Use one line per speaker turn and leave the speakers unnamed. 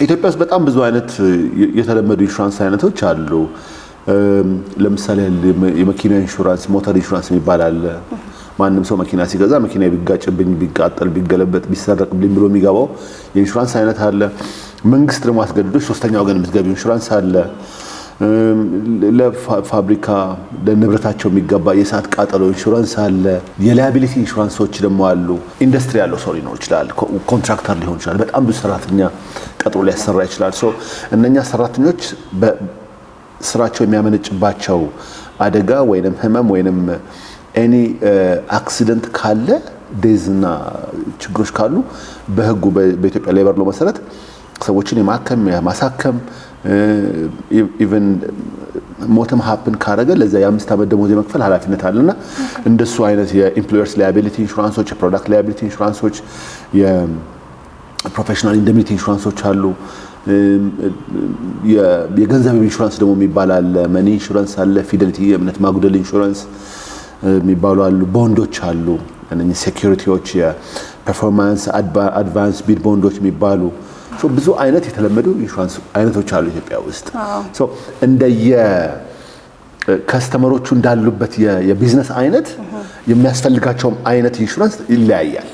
ኢትዮጵያ ውስጥ በጣም ብዙ አይነት የተለመዱ ኢንሹራንስ አይነቶች አሉ። ለምሳሌ የመኪና ኢንሹራንስ፣ ሞተር ኢንሹራንስ የሚባል አለ። ማንም ሰው መኪና ሲገዛ መኪና ቢጋጭብኝ፣ ቢቃጠል፣ ቢገለበጥ፣ ቢሰረቅብኝ ብሎ የሚገባው የኢንሹራንስ አይነት አለ። መንግስት ደግሞ አስገድዶች ሶስተኛ ወገን የምትገቢው ኢንሹራንስ አለ። ለፋብሪካ ለንብረታቸው የሚገባ የእሳት ቃጠሎ ኢንሹራንስ አለ። የላያቢሊቲ ኢንሹራንሶች ደግሞ አሉ። ኢንዱስትሪ ያለው ሰው ሊኖር ይችላል፣ ኮንትራክተር ሊሆን ይችላል፣ በጣም ብዙ ሰራተኛ ቀጥሮ ሊያሰራ ይችላል። ሶ እነኛ ሰራተኞች በስራቸው የሚያመነጭባቸው አደጋ ወይንም ህመም ወይንም ኤኒ አክሲደንት ካለ ዴዝና ችግሮች ካሉ በህጉ በኢትዮጵያ ሌበር ሎ መሰረት ሰዎችን የማሳከም ኢቭን ሞትም ሀፕን ካረገ ለዛ የ5 ዓመት ደሞዝ የመክፈል ኃላፊነት አለና እንደሱ አይነት የኢምፕሎየርስ ላያቢሊቲ ኢንሹራንሶች፣ የፕሮዳክት ላያቢሊቲ ኢንሹራንሶች፣ የፕሮፌሽናል ኢንደሚኒቲ ኢንሹራንሶች አሉ። የገንዘብ ኢንሹራንስ ደግሞ የሚባል አለ። መኒ ኢንሹራንስ አለ። ፊደሊቲ የእምነት ማጉደል ኢንሹራንስ የሚባሉ አሉ። ቦንዶች አሉ። እነኚህ ሴኩሪቲዎች፣ የፐርፎርማንስ አድቫንስ ቢድ ቦንዶች የሚባሉ ብዙ አይነት የተለመዱ ኢንሹራንስ አይነቶች አሉ ኢትዮጵያ ውስጥ። እንደየ ከስተመሮቹ እንዳሉበት የቢዝነስ አይነት የሚያስፈልጋቸውም አይነት ኢንሹራንስ ይለያያል።